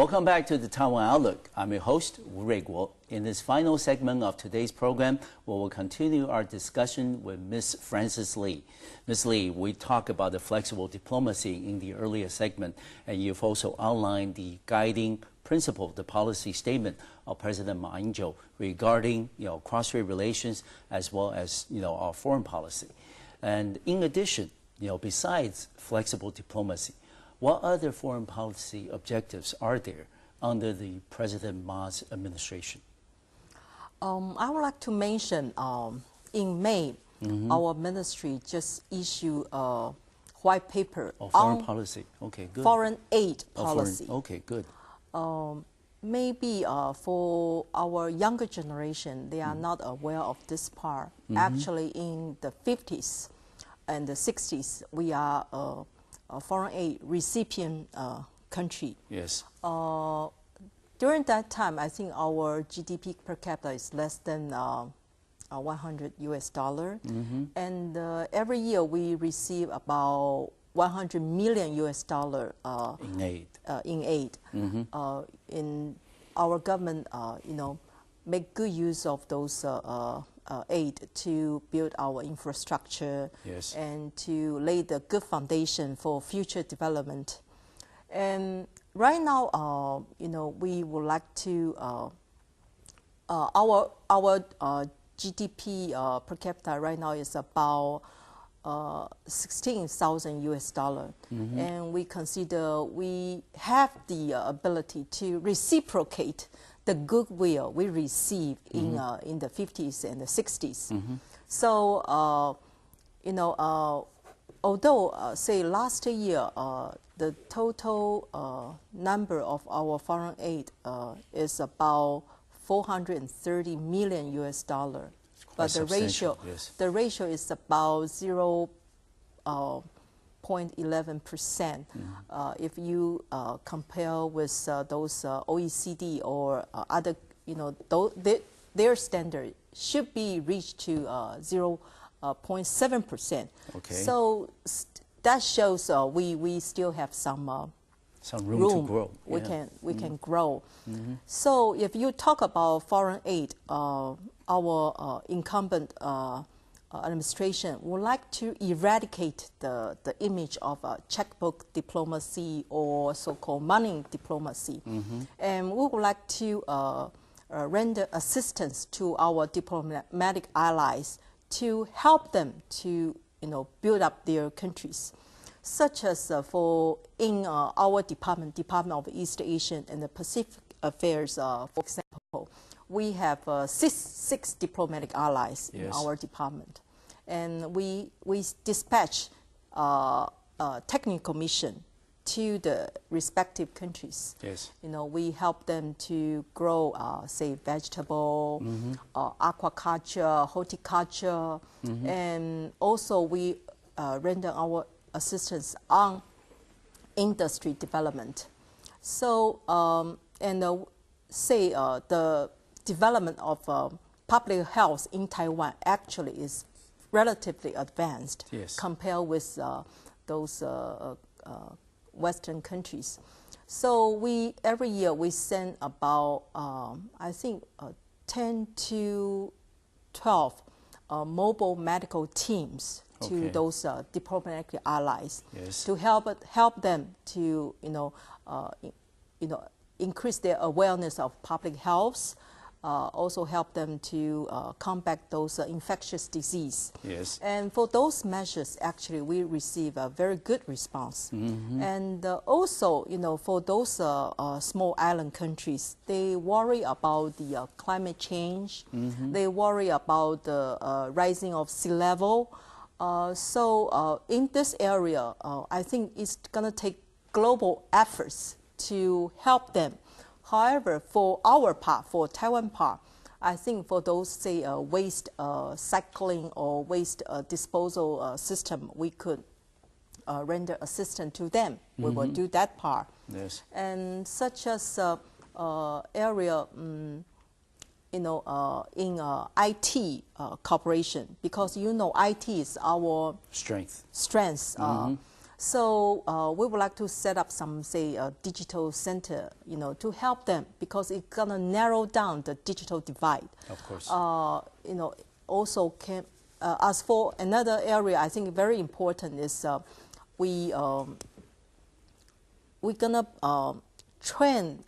Welcome back to the Taiwan Outlook. I'm your host, Wu Ruiguo. In this final segment of today's program, we will continue our discussion with Ms. Frances Li. Ms. Li, we talked about the flexible diplomacy in the earlier segment, and you've also outlined the guiding principle, the policy statement of President Ma Ying-jeou regarding cross-strait relations as well as our foreign policy. And in addition, besides flexible diplomacy, what other foreign policy objectives are there under the President Ma's administration? I would like to mention in May, our ministry just issued a white paper on foreign policy. Okay, good. Foreign aid policy. Okay, good. Maybe for our younger generation, they are not aware of this part. Actually, in the 50s and the 60s, we are a foreign aid recipient country. Yes. During that time, I think our GDP per capita is less than $100 US, and every year we receive about 100 million US in aid. In aid. In our government, make good use of those aid to build our infrastructure, yes, and to lay the good foundation for future development. And right now, we would like to our GDP per capita right now is about 16,000 US dollar, and we consider we have the ability to reciprocate the goodwill we received in the 50s and the 60s. So, although say last year the total number of our foreign aid is about 430 million US dollar, but the ratio, yes, the ratio is about 0.11%. If you compare with those OECD or other, their standard should be reached to 0.7%. Okay. So that shows we still have some room to grow. We can grow. So if you talk about foreign aid, our incumbent administration would like to eradicate the image of checkbook diplomacy or so-called money diplomacy, and we would like to render assistance to our diplomatic allies to help them to build up their countries, such as for in our Department of East Asian and the Pacific Affairs, for example, we have six diplomatic allies, yes, in our department, and we dispatch technical mission to the respective countries. Yes. We help them to grow, say, vegetable, aquaculture, horticulture, and also we render our assistance on industry development. So, say the development of public health in Taiwan actually is relatively advanced, yes, compared with those Western countries. So every year we send about I think 10 to 12 mobile medical teams to those diplomatic allies, yes, to help them to increase their awareness of public health, also help them to combat those infectious disease. Yes. And for those measures, actually, we receive a very good response. And also, for those small island countries, they worry about the climate change. They worry about the rising of sea level. So in this area, I think it's going to take global efforts to help them. However, for our part, for Taiwan part, I think for those, say, waste cycling or waste disposal system, we could render assistance to them. We will do that part. Yes. And such as area, in IT cooperation, because IT is our strength. So we would like to set up some, say, a digital center, to help them, because it's gonna narrow down the digital divide. Of course. Also can, as for another area, I think very important is we're gonna train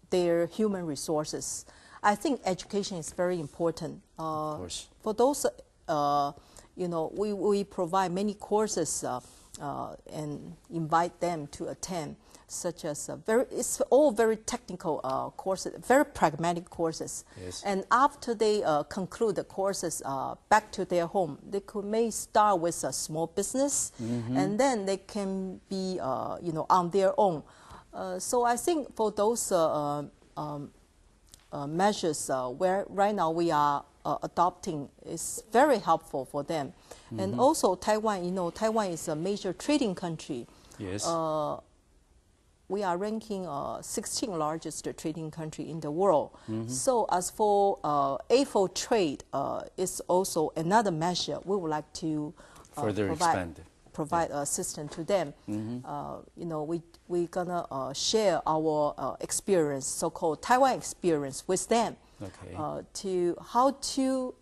their human resources. I think education is very important. Of course. For those, we provide many courses and invite them to attend, such as it's all very technical courses, very pragmatic courses. Yes. And after they conclude the courses back to their home, they may start with a small business, and then they can be, on their own. So I think for those measures where right now we are adopting is very helpful for them. And also Taiwan, Taiwan is a major trading country. Yes. We are ranking 16th largest trading country in the world. So as for A4 trade, is also another measure we would like to further provide assistance to them. We're gonna share our experience, so-called Taiwan experience, with them. Okay. To how to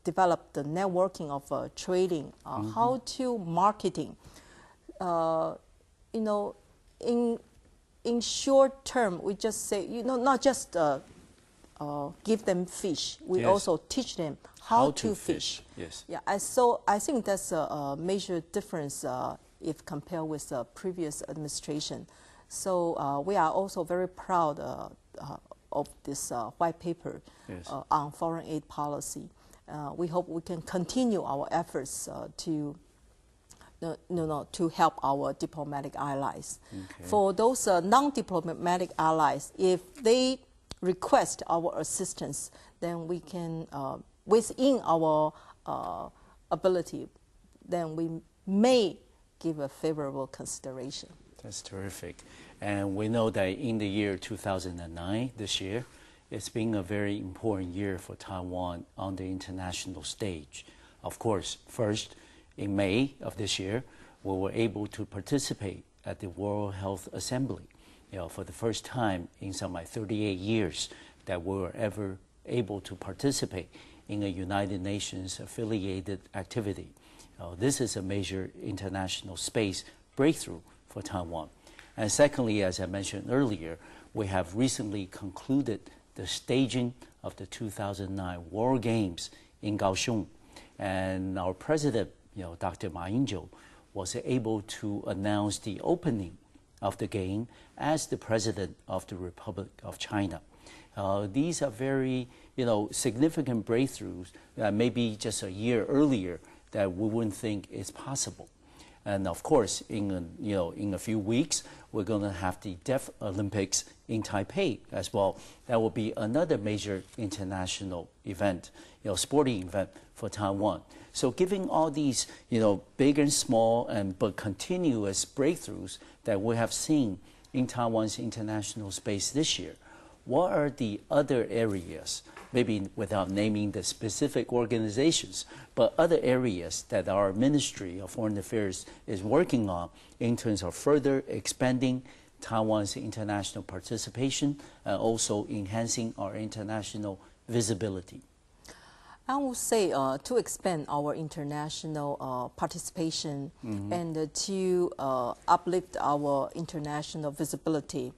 develop the networking of trading, how to marketing. In short term, we just say, not just give them fish. We also teach them how to fish. Yes. Yeah. I think that's a major difference if compared with the previous administration. So we are also very proud of this white paper on foreign aid policy. We hope we can continue our efforts to help our diplomatic allies. Okay. For those non-diplomatic allies, if they request our assistance, then we can, within our ability, then we may give a favorable consideration. That's terrific. And we know that in the year 2009, this year, it's been a very important year for Taiwan on the international stage. Of course, first, in May of this year, we were able to participate at the World Health Assembly. For the first time in some 38 years that we were ever able to participate in a United Nations affiliated activity. This is a major international space breakthrough for Taiwan. And secondly, as I mentioned earlier, we have recently concluded the staging of the 2009 World Games in Kaohsiung. And our president, Dr. Ma Ying-jeou, was able to announce the opening of the game as the president of the Republic of China. These are very, significant breakthroughs that maybe just a year earlier that we wouldn't think is possible. And of course, in a few weeks, we're going to have the Deaf Olympics in Taipei as well. That will be another major international event, sporting event for Taiwan. So given all these, big and small but continuous breakthroughs that we have seen in Taiwan's international space this year, what are the other areas, maybe without naming the specific organizations, but other areas that our Ministry of Foreign Affairs is working on in terms of further expanding Taiwan's international participation and also enhancing our international visibility? I would say to expand our international participation and to uplift our international visibility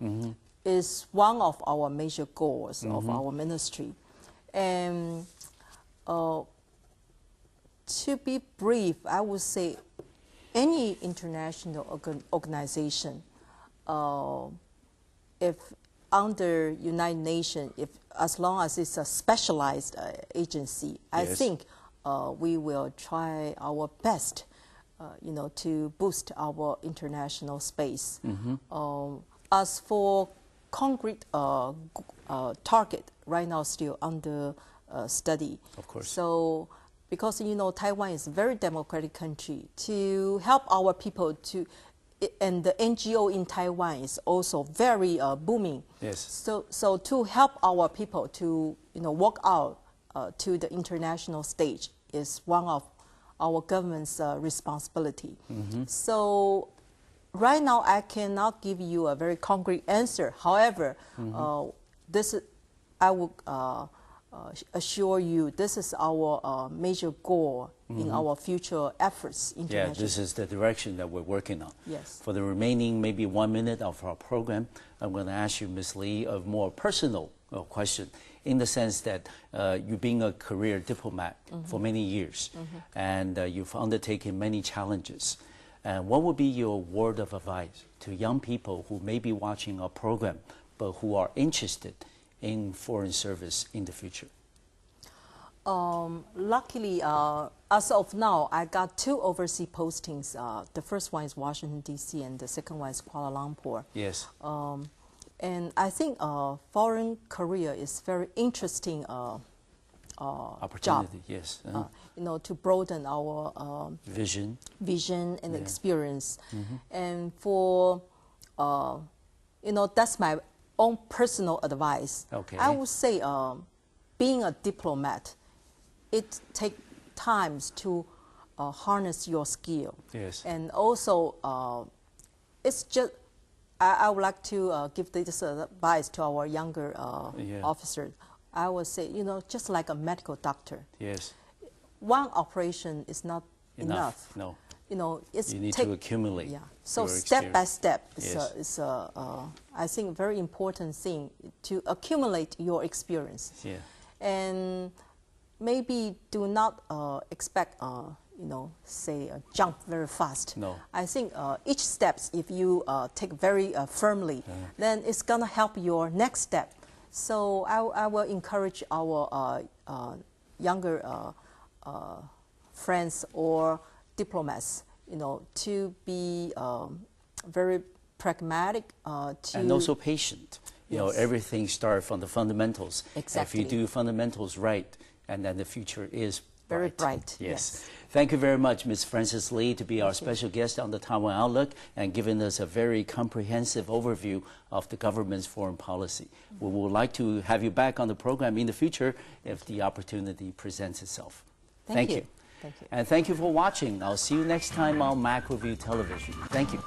is one of our major goals of our ministry. And to be brief, I would say any international organization, if under United Nations, as long as it's a specialized agency, I think we will try our best, to boost our international space. As for concrete target, right now still under study. Of course. So, because Taiwan is a very democratic country, to help our people to, and the NGO in Taiwan is also very booming. Yes. So to help our people to walk out to the international stage is one of our government's responsibility. So right now, I cannot give you a very concrete answer. However, this is, I will assure you this is our major goal in our future efforts internationally. Yeah, this is the direction that we're working on. Yes. For the remaining maybe 1 minute of our program, I'm going to ask you, Ms. Li, a more personal question, in the sense that you've been a career diplomat for many years, and you've undertaken many challenges. What would be your word of advice to young people who may be watching our program, but who are interested in foreign service in the future? Luckily, as of now, I got 2 overseas postings. The first one is Washington, D.C., and the second one is Kuala Lumpur. Yes. And I think foreign career is very interesting Opportunity, job. yes. You know, to broaden our Vision. and experience. And for, you know, that's my own personal advice. Okay. I would say being a diplomat, it takes times to harness your skill. Yes. And also, it's just, I would like to give this advice to our younger officers. I would say, you know, just like a medical doctor. Yes. One operation is not enough. No. You know, it's You need to accumulate. Yeah. So your step by step Yes. is I think, very important thing to accumulate your experience. Yeah. And maybe do not expect, you know, say jump very fast. No. I think each steps, if you take very firmly, then it's gonna help your next step. So I will encourage our younger friends or diplomats, you know, to be very pragmatic. And also patient. You know, Yes. everything starts from the fundamentals. Exactly. If you do fundamentals right, and then the future is Very bright, Yes. yes. Thank you very much, Ms. Frances Li, to be our special guest on the Taiwan Outlook and giving us a very comprehensive overview of the government's foreign policy. We would like to have you back on the program in the future if the opportunity presents itself. Thank you. Thank you. And thank you for watching. I'll see you next time on Mac Review Television. Thank you.